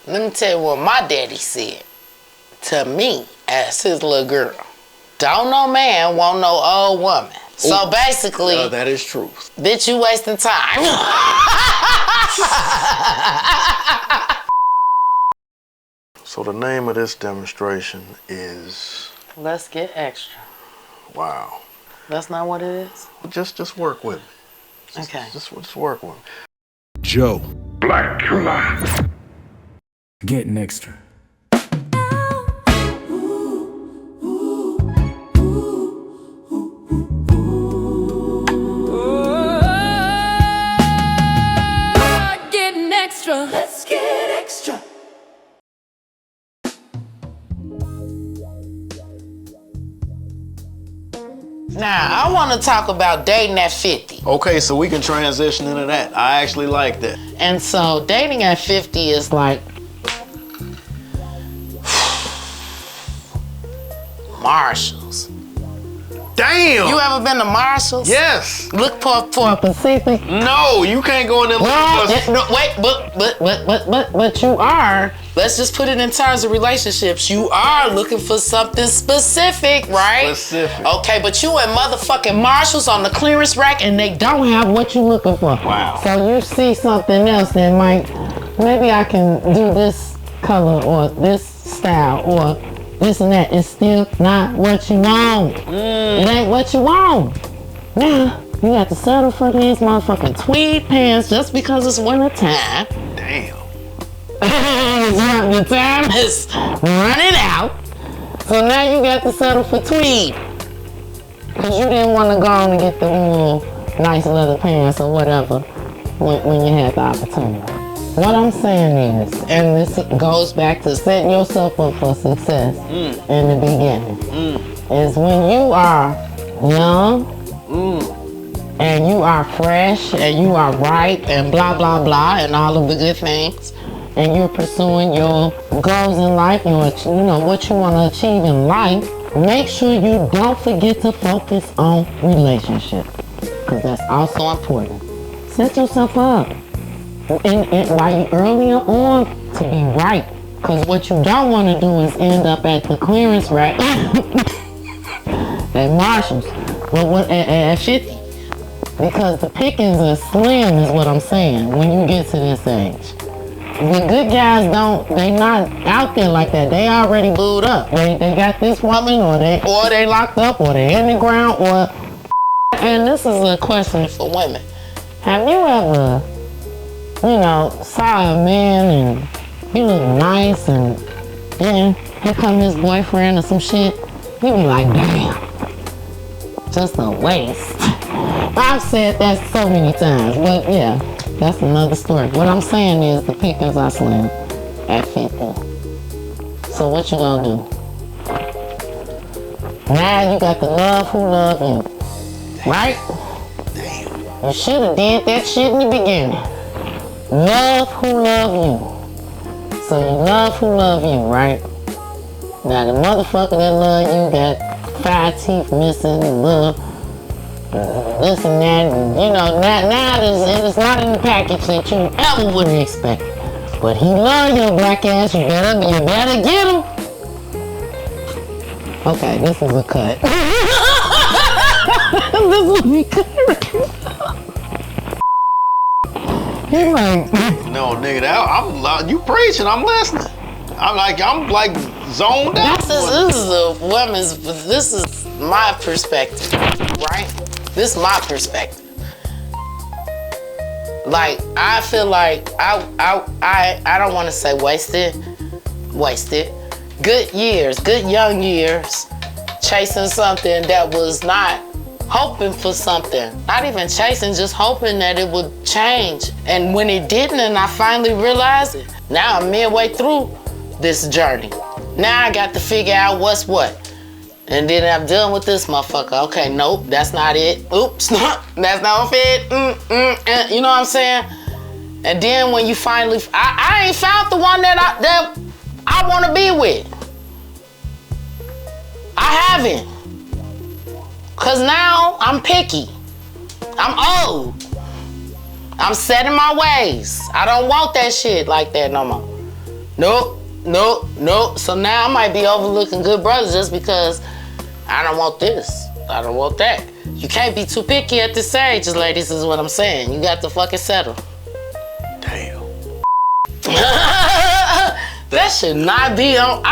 Let me tell you what my daddy said to me as his little girl. Don't no man want no old woman. So basically, that is true. Bitch, you wasting time. So the name of this demonstration is... Let's get extra. Wow. That's not what it is? Just work with me. Okay. Just work with me. Joe. Blackula. Gettin Extra. Let's get extra. Now, I want to talk about dating at 50. Okay, so we can transition into that. I actually like that. And so, dating at 50 is like Marshalls. Damn! You ever been to Marshalls? Yes. Look for a Pacific. No, you can't go in there. But you are. Let's just put it in terms of relationships. You are looking for something specific, right? Specific. Okay, but you at motherfucking Marshalls on the clearance rack and they don't have what you looking for. Wow. So you see something else that might, maybe I can do this color or this style or this and that. It's still not what you want. It ain't what you want. Now, you got to settle for these motherfucking tweed pants just because it's winter time. Damn. The time is running out. So now you got to settle for tweed. Because you didn't want to go on and get the little nice leather pants or whatever when you had the opportunity. What I'm saying is, and this goes back to setting yourself up for success in the beginning, is when you are young and you are fresh and you are ripe and blah, blah, blah, and all of the good things, and you're pursuing your goals in life, what you want to achieve in life, make sure you don't forget to focus on relationships, because that's also important. Set yourself up. And while you earlier on to be right, because what you don't want to do is end up at the clearance rack at Marshalls, at 50, because the pickings are slim is what I'm saying when you get to this age. The good guys they not out there like that. They already booed up. They got this woman or they locked up or they in the ground and this is a question for women. Have you ever saw a man and he looked nice and then here come his boyfriend or some shit? You be like, damn, just a waste. I've said that so many times, but yeah, that's another story. What I'm saying is the pickings are slim at 50. So what you gonna do? Now you got the love who love you, right? Damn. You should have did that shit in the beginning. Love who love you. So you love who love you, right? Now the motherfucker that love you got 5 teeth missing, love this and that, and now it's not in the package that you ever would have expected. But he love your black ass, you better get him. Okay, this is a cut. This will be cut. You're like, no, nigga, you preaching, I'm listening. I'm like zoned out. This is my perspective, right? This is my perspective. Like, I feel like I don't want to say wasted. Good young years, chasing something that was not, hoping for something. Not even chasing, just hoping that it would change. And when it didn't, and I finally realized it, now I'm midway through this journey. Now I got to figure out what's what. And then I'm done with this motherfucker. Okay, nope, that's not it. Oops, that's not fit. You know what I'm saying? And then when you finally, I ain't found the one that I want to be with. I haven't. Cause now I'm picky. I'm old. I'm set in my ways. I don't want that shit like that no more. Nope. So now I might be overlooking good brothers just because I don't want this. I don't want that. You can't be too picky at this age, ladies, is what I'm saying. You got to fucking settle. Damn. That should not be on.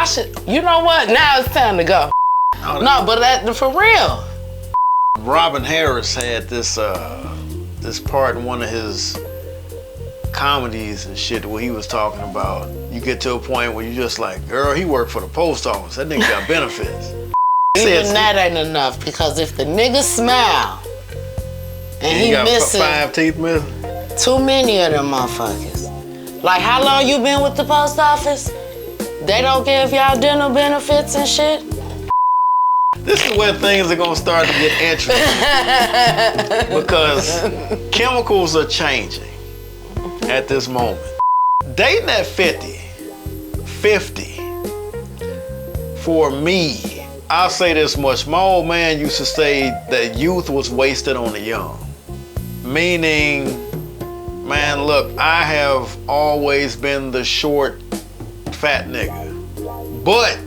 You know what? Now it's time to go. No, but for real. Robin Harris had this part in one of his comedies and shit where he was talking about you get to a point where you just like, girl, he worked for the post office. That nigga got benefits. Even that ain't enough, because if the nigga smile and he got missing 5 teeth missing, too many of them motherfuckers. Like, how long you been with the post office? They don't give y'all dental benefits and shit? this is where things are gonna start to get interesting. Because chemicals are changing at this moment. Dating at 50, for me, I'll say this much. My old man used to say that youth was wasted on the young. Meaning, man, look, I have always been the short, fat nigga. But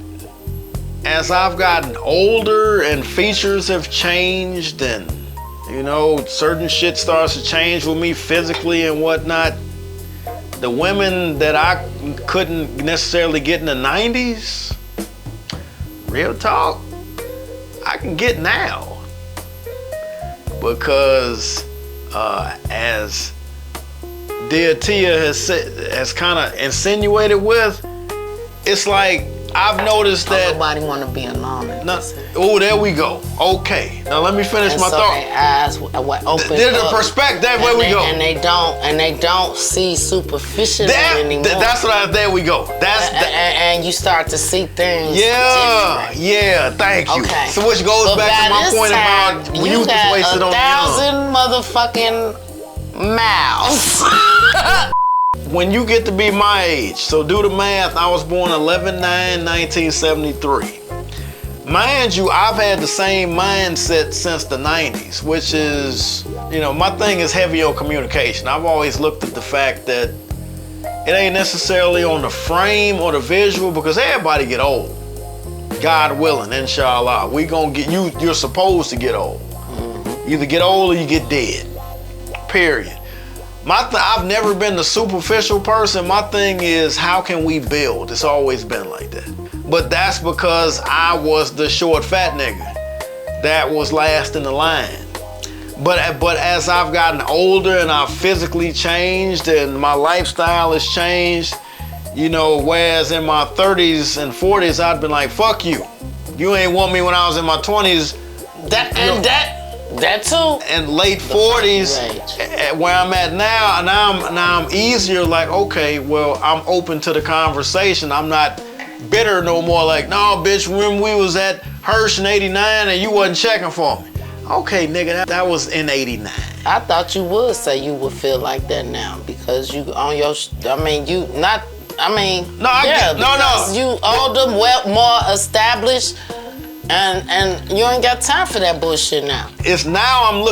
as I've gotten older and features have changed and, you know, certain shit starts to change with me physically and whatnot, the women that I couldn't necessarily get in the 90s, real talk, I can get now. Because as Dear Tia has kind of insinuated with, it's like I've noticed that nobody want to be anonymous. Oh, there we go. Okay, now let me finish my thought. Their eyes open. There's a perspective. There we go. And they don't see superficially anymore. That's what there we go. And you start to see things. Yeah. Thank you. Okay. So which goes back to my point about youth is wasted on the young. 1,000 motherfucking miles. When you get to be my age, so do the math, I was born 11/9/1973. Mind you, I've had the same mindset since the 90s, which is, you know, my thing is heavy on communication. I've always looked at the fact that it ain't necessarily on the frame or the visual, because everybody get old. God willing, inshallah. We gonna get you're supposed to get old. You either get old or you get dead. Period. I've never been the superficial person. My thing is, how can we build? It's always been like that. But that's because I was the short, fat nigga that was last in the line. But as I've gotten older and I've physically changed and my lifestyle has changed, you know, whereas in my 30s and 40s, I'd been like, fuck you. You ain't want me when I was in my 20s. That too. And late 40s, where I'm at now I'm easier, like, okay, well, I'm open to the conversation. I'm not bitter no more, like, no, bitch, when we was at Hirsch in 89 and you wasn't checking for me. Okay, nigga, that was in 89. I thought you would say you would feel like that now, because you on your, you older, more established, and you ain't got time for that bullshit now. It's now I'm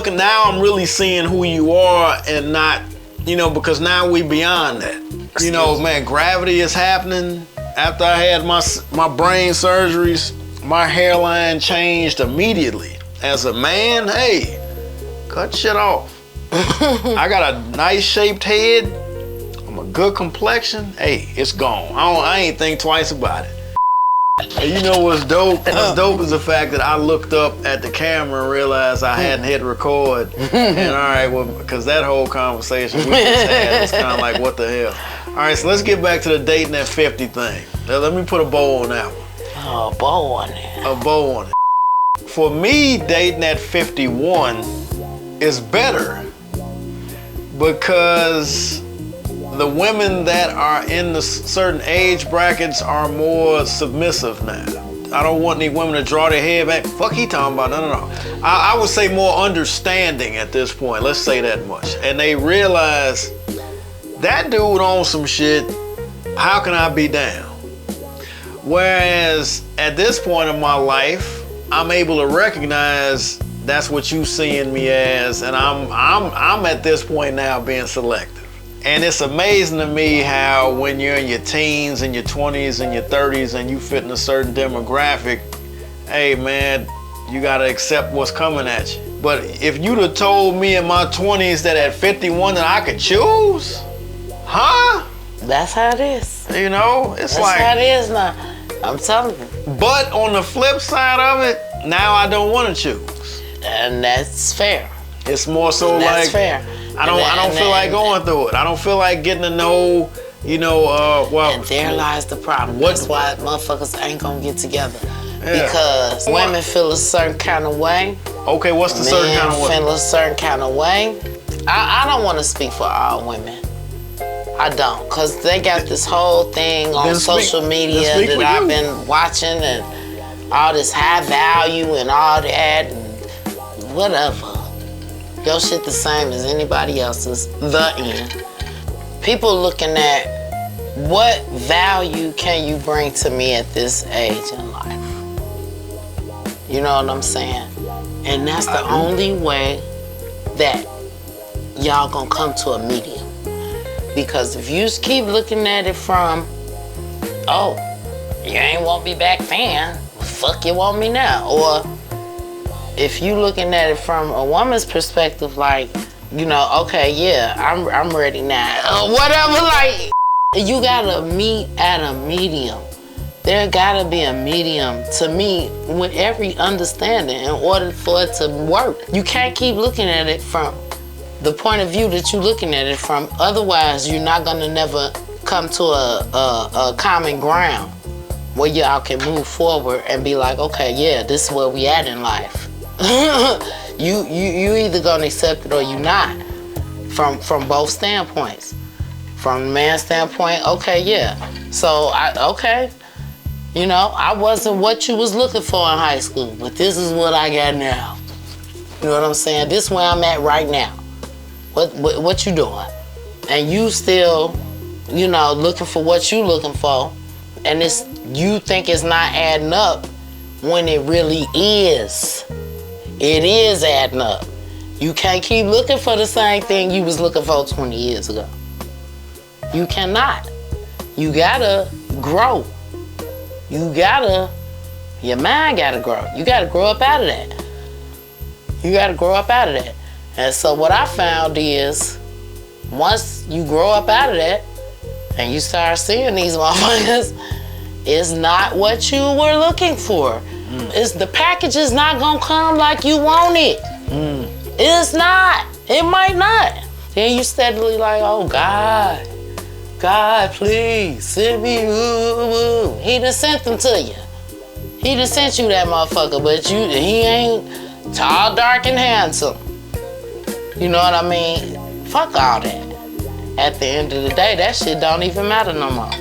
really seeing who you are and not, you know, because now we beyond that. You know, man, gravity is happening. After I had my brain surgeries, my hairline changed immediately. As a man, hey, cut shit off. I got a nice shaped head. I'm a good complexion. Hey, it's gone. I ain't think twice about it. And you know what's dope? What's dope is the fact that I looked up at the camera and realized I hadn't hit record. And all right, well, because that whole conversation we just had was kind of like, what the hell? All right, so let's get back to the dating at 50 thing. Now, let me put a bow on that one. Oh, a bow on it. A bow on it. For me, dating at 51 is better because the women that are in the certain age brackets are more submissive now. I don't want any women to draw their head back. Fuck he talking about? No. I would say more understanding at this point. Let's say that much. And they realize that dude on some shit. How can I be down? Whereas at this point in my life, I'm able to recognize that's what you seeing me as, and I'm at this point now being selective. And it's amazing to me how when you're in your teens and your 20s and your 30s and you fit in a certain demographic, hey man, you gotta accept what's coming at you. But if you'd have told me in my 20s that at 51 that I could choose, huh? That's how it is. You know, it's That's like. how it is now. I'm telling you. But on the flip side of it, now I don't want to choose. And that's fair. It's more so That's like fair. I don't feel like going through it. I don't feel like getting to know, well. And there lies the problem. What- That's why motherfuckers ain't gonna get together. Because women feel a certain kind of way. Okay, what's the certain kind of way? Men feel a certain kind of way. I don't want to speak for all women. I don't, because they got this whole thing on social media that I've been watching and all this high value and all that and whatever. Your shit the same as anybody else's, the end. People looking at what value can you bring to me at this age in life? You know what I'm saying? And that's the only way that y'all gonna come to a medium. Because if you just keep looking at it from, oh, you ain't want me back then, fuck you want me now. Or if you looking at it from a woman's perspective, like, okay, yeah, I'm ready now. Or whatever, like, you gotta meet at a medium. There gotta be a medium to me with every understanding in order for it to work. You can't keep looking at it from the point of view that you're looking at it from. Otherwise, you're not gonna never come to a common ground where y'all can move forward and be like, okay, yeah, this is where we at in life. you either gonna accept it or you not. From both standpoints. From the man's standpoint, okay, yeah. So I wasn't what you was looking for in high school, but this is what I got now. You know what I'm saying? This is where I'm at right now. What you doing? And you still, looking for what you looking for, and you think it's not adding up when it really is. It is adding up. You can't keep looking for the same thing you was looking for 20 years ago. You cannot. You gotta grow. Your mind gotta grow. You gotta grow up out of that. And so what I found is, once you grow up out of that and you start seeing these motherfuckers, it's not what you were looking for. It's the package is not gonna come like you want it. It's not. It might not. Then you steadily like, oh God, please send me woo. He done sent them to you. He done sent you that motherfucker, but he ain't tall, dark, and handsome. You know what I mean? Fuck all that. At the end of the day, that shit don't even matter no more.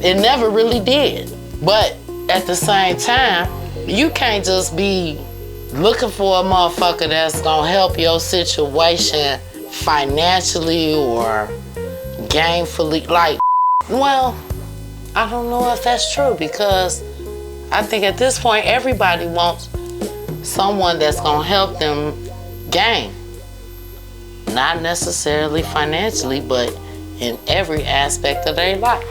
It never really did. But at the same time, you can't just be looking for a motherfucker that's gonna help your situation financially or gainfully. Like, well, I don't know if that's true, because I think at this point, everybody wants someone that's gonna help them gain. Not necessarily financially, but in every aspect of their life.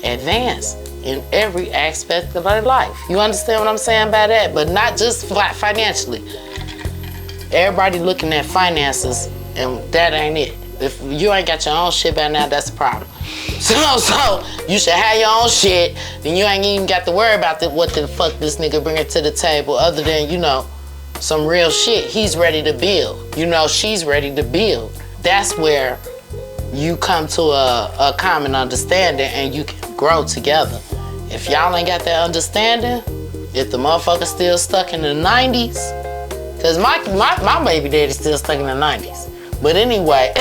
Advance in every aspect of their life. You understand what I'm saying by that? But not just financially. Everybody looking at finances, and that ain't it. If you ain't got your own shit by now, that's a problem. So you should have your own shit, then you ain't even got to worry about what the fuck this nigga bringing to the table, other than, some real shit. He's ready to build. She's ready to build. That's where you come to a common understanding and you can grow together. If y'all ain't got that understanding, if the motherfucker's still stuck in the 90s, because my baby daddy's still stuck in the 90s. But anyway,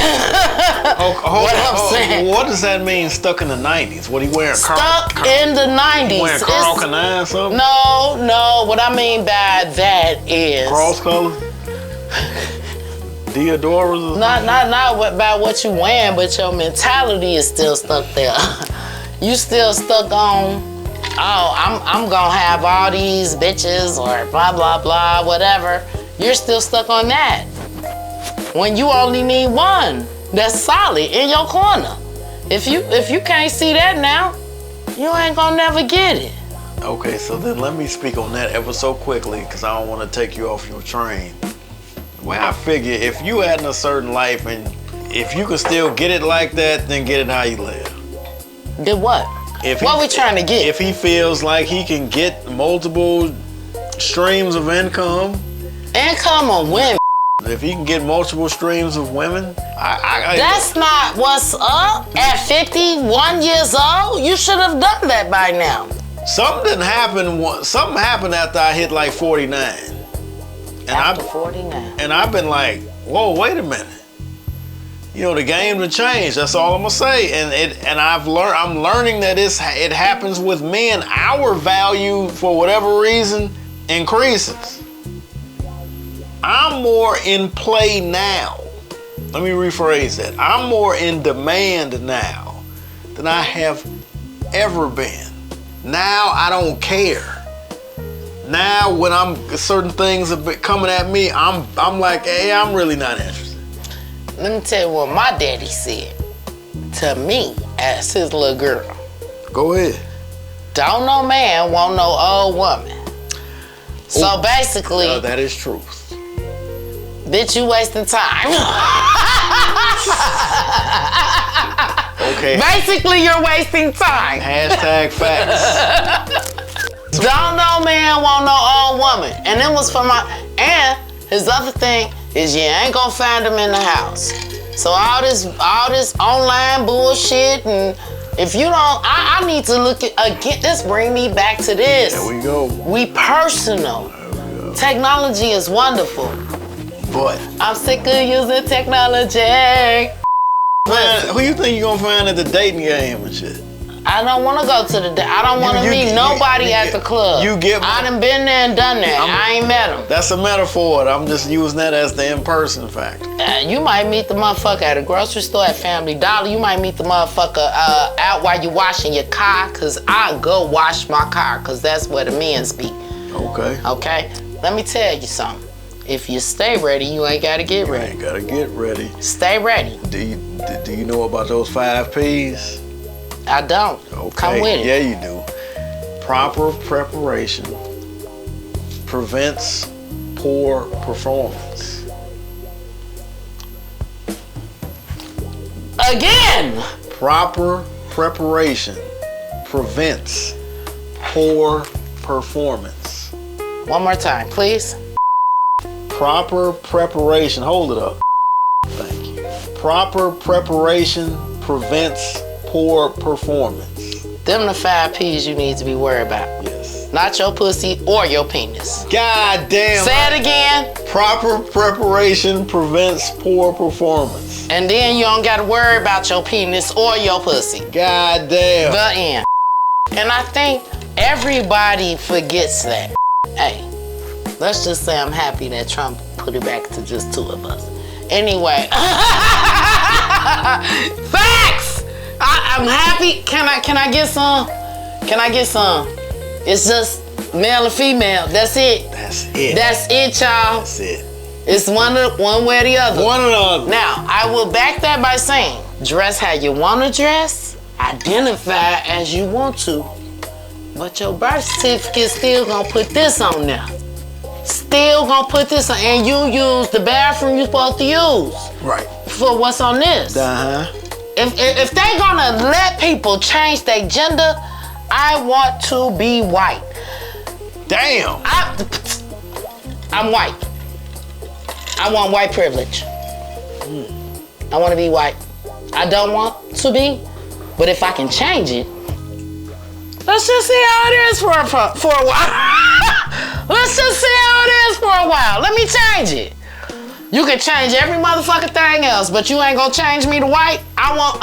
what does that mean, stuck in the 90s? What he wearing? Stuck in the 90s. He wearing Carl Canine or something? No. What I mean by that is cross color? Deodoras? Not about what you wearing, but your mentality is still stuck there. You still stuck on, I'm gonna have all these bitches or blah, blah, blah, whatever. You're still stuck on that. When you only need one. that's solid in your corner. If you can't see that now, you ain't gonna never get it. Okay, so then let me speak on that ever so quickly, because I don't want to take you off your train. Well, I figure if you had a certain life and if you can still get it like that, then get it how you live. Get what? What we trying to get? If he feels like he can get multiple streams of income. Income on women. If he can get multiple streams of women, That's not what's up. At 51 years old, you should have done that by now. Something happened after I hit like 49. And After 49. And I've been like, whoa, wait a minute. You know, the game to change. That's all I'm gonna say. And I'm learning that it happens with men. Our value, for whatever reason, increases. I'm more in play now. Let me rephrase that. I'm more in demand now than I have ever been. Now I don't care. Now when certain things are coming at me, I'm like, hey, I'm really not interested. Let me tell you what my daddy said to me as his little girl. Go ahead. Don't no man want no old woman. So basically, that is truth. Bitch, you wasting time. Okay. Basically, you're wasting time. Hashtag facts. Don't no man want no old woman. And it was for and his other thing is you ain't gonna find them in the house. So all this online bullshit, and if you don't, I need to look at, again, this bring me back to this. There we go. We personal. Technology is wonderful. But I'm sick of using technology. man, who you think you gonna find at the dating game and shit? I don't want to go to I don't want to meet nobody at the club. You get I done been there and done that. I ain't met them. That's a metaphor. I'm just using that as the in-person factor. You might meet the motherfucker at a grocery store at Family Dollar. You might meet the motherfucker out while you washing your car, because I go wash my car, because that's where the men's be. Okay. Okay? Let me tell you something. If you stay ready, you ain't got to get ready. You ain't gotta get ready. Stay ready. Do you know about those 5 P's? I don't. Okay. Come with it. Yeah, you do. Proper preparation prevents poor performance. Again! Proper preparation prevents poor performance. One more time, please. Proper preparation. Hold it up. Thank you. Proper preparation prevents poor performance. Them the 5 P's you need to be worried about. Yes. Not your pussy or your penis. God damn. Say it again. Proper preparation prevents poor performance. And then you don't got to worry about your penis or your pussy. God damn. The end. And I think everybody forgets that. Hey, let's just say I'm happy that Trump put it back to just 2 of us. Anyway. Facts! I'm happy. Can I get some? Can I get some? It's just male and female. That's it. That's it. That's it, y'all. That's it. It's one way or the other. One or the other. Now, I will back that by saying, dress how you want to dress, identify as you want to, but your birth certificate still gonna put this on there. Still gonna put this on, and you use the bathroom you're supposed to use. Right. For what's on this. Uh-huh. If they gonna let people change their gender, I want to be white. Damn. I'm white. I want white privilege. I want to be white. I don't want to be, but if I can change it, let's just see how it is for a while. Let's just see how it is for a while. Let me change it. You can change every motherfucking thing else, but you ain't gonna change me to white. I want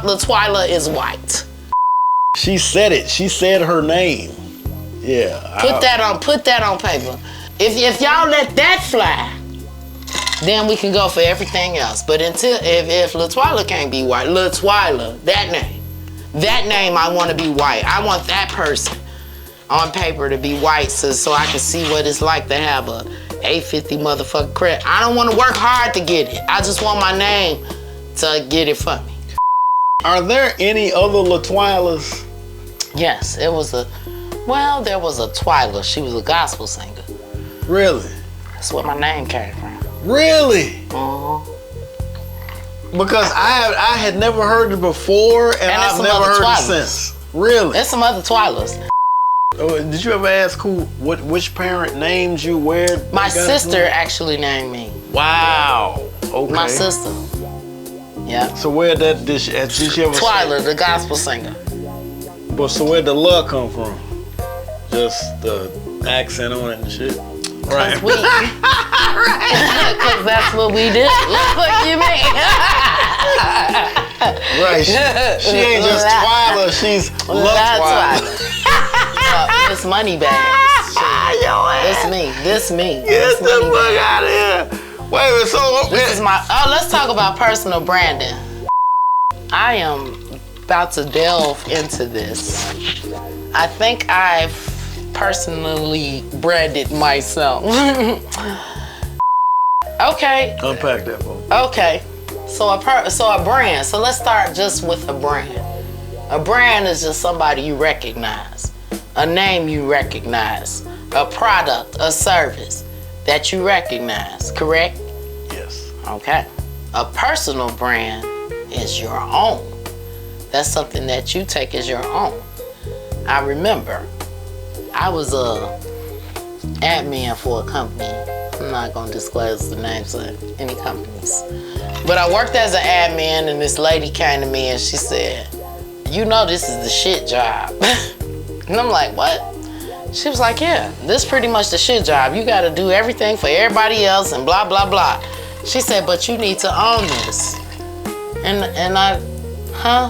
LaTwyla is white. She said it. She said her name. Yeah. Put that on paper. If y'all let that fly, then we can go for everything else. But if LaTwyla can't be white, LaTwyla, that name I want to be white. I want that person on paper to be white so I can see what it's like to have a 850 motherfucking credit. I don't want to work hard to get it. I just want my name to get it for me. Are there any other LaTwylas? Yes, there was a Twyla. She was a gospel singer. Really? That's where my name came from. Really? Because I had never heard it before, and I've never heard it since. Really? There's some other Twylas. Did you ever ask which parent named you? Where? My sister actually named me. Wow. Okay. My sister. Yeah. So where did she ever? Twyla, the gospel singer. But so where'd the love come from? Just the accent on it and shit. Right. Because that's what we did. What you mean? Right. She ain't just Twyla, she's LaTwyla. It's money bags. This me. Get the fuck out of here. Wait a minute, so this is my. Oh, let's talk about personal branding. I am about to delve into this. I think I've personally branded myself. Okay. Unpack that, bro. Okay. So a brand. So let's start just with a brand. A brand is just somebody you recognize, a name you recognize, a product, a service that you recognize, correct? Yes. Okay. A personal brand is your own. That's something that you take as your own. I remember I was a admin for a company. I'm not gonna disclose the names of any companies. But I worked as an admin, and this lady came to me and she said, "You know this is the shit job." And I'm like, "What?" She was like, "Yeah, this is pretty much the shit job. You gotta do everything for everybody else and blah, blah, blah." She said, "But you need to own this." And I,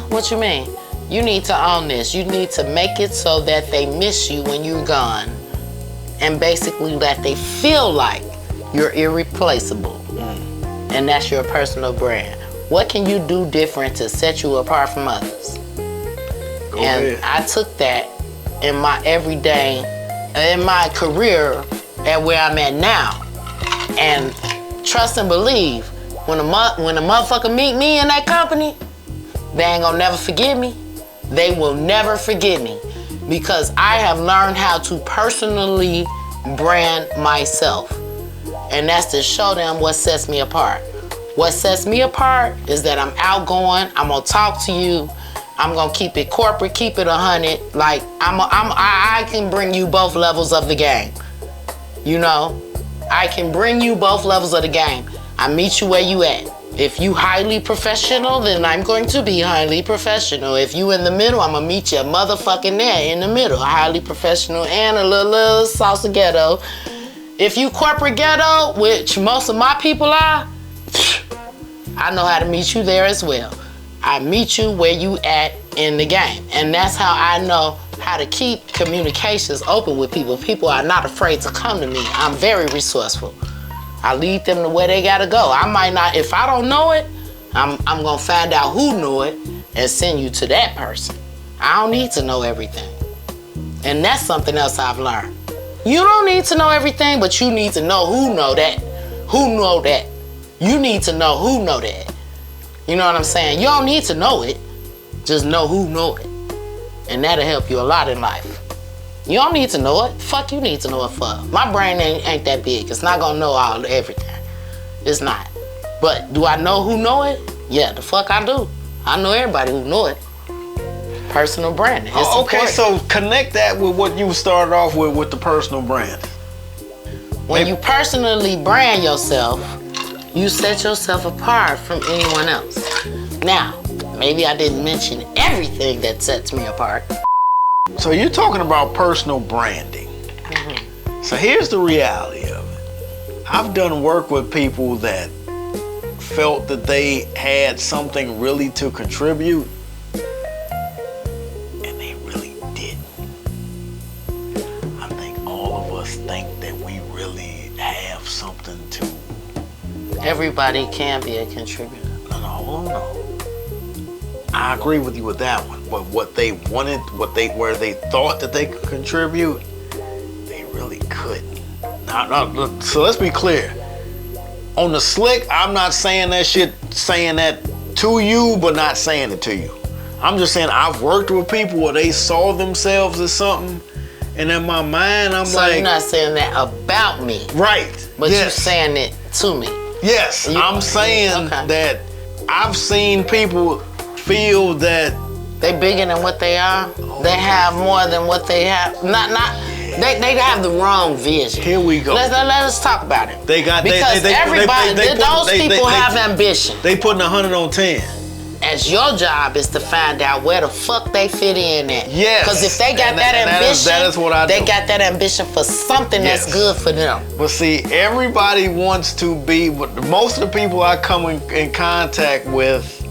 what you mean? You need to own this. You need to make it so that they miss you when you're gone. And basically that they feel like you're irreplaceable. And that's your personal brand. What can you do different to set you apart from others? Go and ahead. I took that in my everyday, in my career at where I'm at now. And trust and believe, when a motherfucker meet me in that company, they ain't gonna never forget me. They will never forget me because I have learned how to personally brand myself. And that's to show them what sets me apart. What sets me apart is that I'm outgoing, I'm gonna talk to you, I'm gonna keep it corporate, keep it 100. Like, I can bring you both levels of the game. You know, I can bring you both levels of the game. I meet you where you at. If you highly professional, then I'm going to be highly professional. If you in the middle, I'm gonna meet you motherfucking there in the middle. Highly professional and a little salsa ghetto. If you corporate ghetto, which most of my people are, I know how to meet you there as well. I meet you where you at in the game. And that's how I know how to keep communications open with people. People are not afraid to come to me. I'm very resourceful. I lead them to where they gotta go. I might not, if I don't know it, I'm gonna find out who know it and send you to that person. I don't need to know everything. And that's something else I've learned. You don't need to know everything, but you need to know who know that. Who know that. You need to know who know that. You know what I'm saying? You don't need to know it. Just know who know it. And that'll help you a lot in life. You don't need to know it. Fuck you need to know it for. My brain ain't that big. It's not gonna know everything. It's not. But do I know who know it? Yeah, the fuck I do. I know everybody who know it. Personal branding. It's okay, important. so connect that with what you started off with the personal brand. When you personally brand yourself, you set yourself apart from anyone else. Now, maybe I didn't mention everything that sets me apart. So you're talking about personal branding. So here's the reality of it. I've done work with people that felt that they had something really to contribute, and they really didn't. I think all of us think that we really have something to. Everybody can be a contributor. No. I agree with you with that one. But what they wanted, where they thought that they could contribute, they really couldn't. Now, so let's be clear. On the slick, I'm not saying that shit, saying that to you, but not saying it to you. I'm just saying I've worked with people where they saw themselves as something, and in my mind, I'm So like... you're not saying that about me. Right. But yes. you're saying it to me. Yes. I'm saying that I've seen people feel that... They bigger than what they are. They have more than what they have. They have the wrong vision. Here we go. Let us talk about it. Those people have ambition. They putting 100 on 10. As your job is to find out where the fuck they fit in at. Yes. Because if they got that ambition, that is what I do. They got that ambition for something that's good for them. But see, everybody wants to be, most of the people I come in contact with,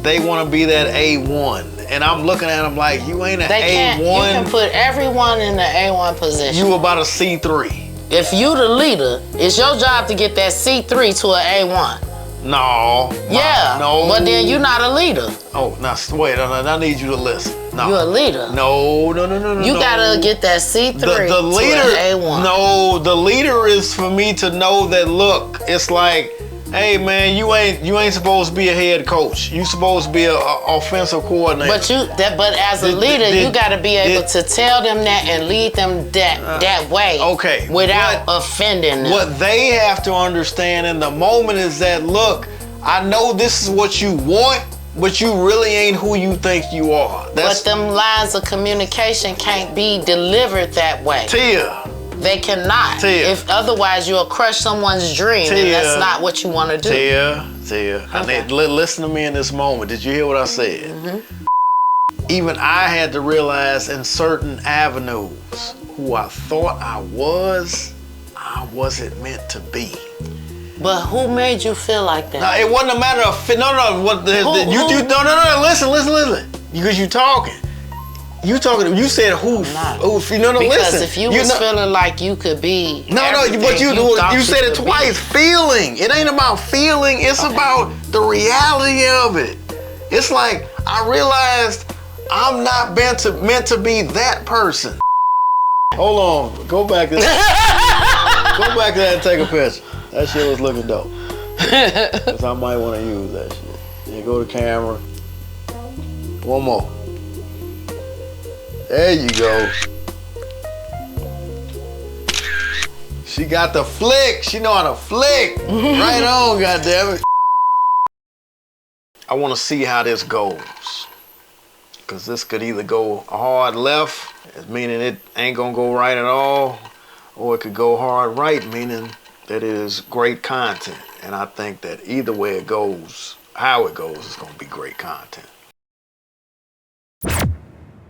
they want to be that A1. And I'm looking at them like, you ain't an A1. You can put everyone in the A1 position. You about a C3. If you the leader, it's your job to get that C3 to an A1. No. No. But then you're not a leader. Oh, now wait, I need you to listen. No. You're a leader. No. You gotta get that C3 the leader, to an A1. No, the leader is for me to know that, look, it's like, hey man, you ain't supposed to be a head coach. You supposed to be a offensive coordinator. But as a leader, you got to be able to tell them that and lead them that way. Okay. Without offending them. What they have to understand in the moment is that, look, I know this is what you want, but you really ain't who you think you are. But them lines of communication can't be delivered that way. Tia. They cannot. Tia. If otherwise you'll crush someone's dream, and that's not what you want to do. Tia. Okay. Listen to me in this moment. Did you hear what I said? Even I had to realize in certain avenues who I thought I wasn't meant to be. But who made you feel like that? No, it wasn't a matter of fit. No. Listen. Because you talking. You said who? Because listen. if you was feeling like you could be but you said it twice. Feeling. It ain't about feeling. It's about the reality of it. It's like I realized I'm not meant to be that person. Hold on. Go back to that. Go back to that and take a picture. That shit was looking dope. Cause I might want to use that shit. Yeah, go to camera. One more. There you go. She got the flick. She know how to flick. Right on, goddammit. I want to see how this goes. Because this could either go hard left, meaning it ain't going to go right at all, or it could go hard right, meaning that it is great content. And I think that either way it goes, how it goes, is going to be great content.